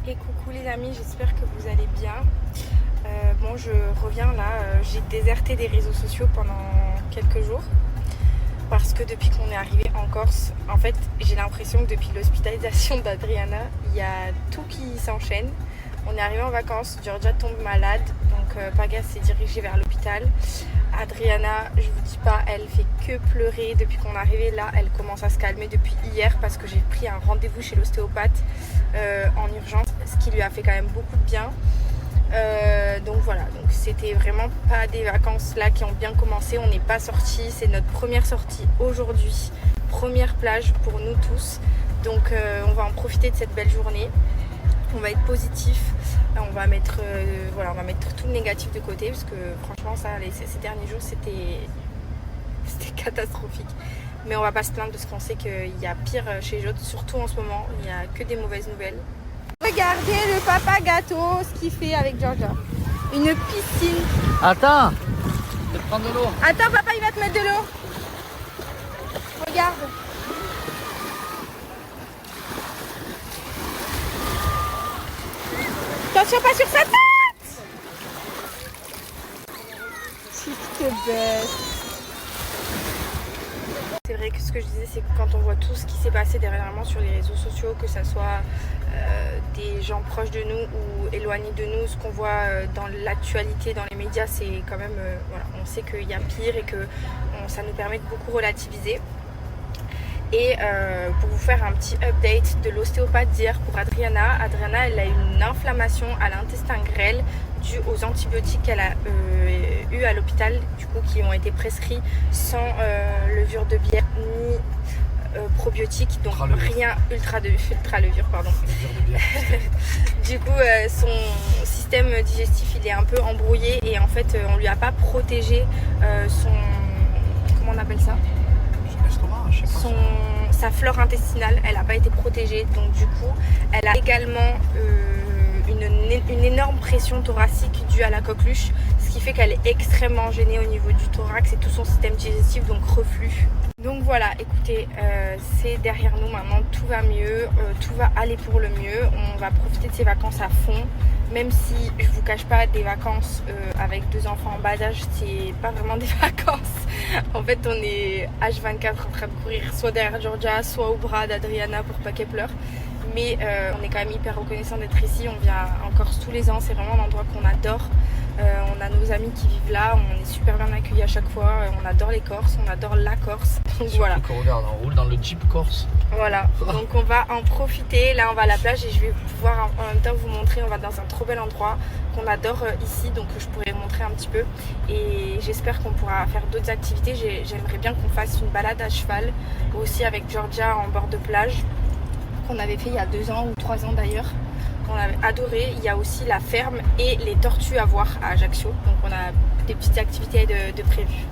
Et coucou les amis, j'espère que vous allez bien. Bon, je reviens là, j'ai déserté des réseaux sociaux pendant quelques jours parce que depuis qu'on est arrivé en Corse, en fait, j'ai l'impression que depuis l'hospitalisation d'Adriana, il y a tout qui s'enchaîne. On est arrivé en vacances, Giorgia tombe malade, donc Paga s'est dirigé vers l'hôpital. Adriana, je vous dis pas, elle fait que pleurer depuis qu'on est arrivé là. Elle commence à se calmer depuis hier parce que j'ai pris un rendez-vous chez l'ostéopathe en urgence, ce qui lui a fait quand même beaucoup de bien. Donc voilà, donc c'était vraiment pas des vacances là qui ont bien commencé. On n'est pas sortis, c'est notre première sortie aujourd'hui, première plage pour nous tous. Donc on va en profiter de cette belle journée. On va être positif, on va mettre tout le négatif de côté parce que franchement ça, ces derniers jours c'était catastrophique. Mais on va pas se plaindre parce qu'on sait qu'il y a pire chez Jode, surtout en ce moment, il n'y a que des mauvaises nouvelles. Regardez le papa gâteau, ce qu'il fait avec Giorgia. Une piscine. Attends, je vais te prendre de l'eau. Attends papa, il va te mettre de l'eau. Regarde. Attention, pas sur sa tête. Petite bête. C'est vrai que ce que je disais, c'est que quand on voit tout ce qui s'est passé dernièrement sur les réseaux sociaux, que ce soit des gens proches de nous ou éloignés de nous, ce qu'on voit dans l'actualité, dans les médias, c'est quand même, voilà, on sait qu'il y a pire et que ça nous permet de beaucoup relativiser. Et pour vous faire un petit update de l'ostéopathe d'hier pour Adriana, elle a une inflammation à l'intestin grêle due aux antibiotiques qu'elle a eu à l'hôpital, du coup qui ont été prescrits sans levure de bière ni probiotiques, donc rien ultra levure, pardon. Du coup son système digestif il est un peu embrouillé et en fait on lui a pas protégé comment on appelle ça, sa flore intestinale, elle n'a pas été protégée, donc du coup elle a également une énorme pression thoracique due à la coqueluche, ce qui fait qu'elle est extrêmement gênée au niveau du thorax et tout son système digestif, donc reflux. Donc voilà, écoutez, c'est derrière nous maintenant, tout va mieux, tout va aller pour le mieux, on va profiter de ces vacances à fond, même si je vous cache pas, des vacances avec 2 enfants en bas âge, c'est pas vraiment des vacances. En fait, on est H24 en train de courir soit derrière Giorgia, soit au bras d'Adriana pour pas qu'elle pleure. Mais on est quand même hyper reconnaissant d'être ici, on vient en Corse tous les ans, c'est vraiment un endroit qu'on adore. On a nos amis qui vivent là, on est super bien accueillis à chaque fois, on adore les Corses, on adore la Corse. Donc voilà. Regarde, on roule dans le Jeep Corse. Voilà, donc on va en profiter, là on va à la plage et je vais pouvoir en même temps vous montrer, on va dans un trop bel endroit qu'on adore ici, donc je pourrais vous montrer un petit peu et j'espère qu'on pourra faire d'autres activités. J'aimerais bien qu'on fasse une balade à cheval, aussi avec Giorgia en bord de plage, qu'on avait fait il y a 2 ans ou 3 ans d'ailleurs, qu'on avait adoré. Il y a aussi la ferme et les tortues à voir à Ajaccio, donc on a des petites activités de prévues.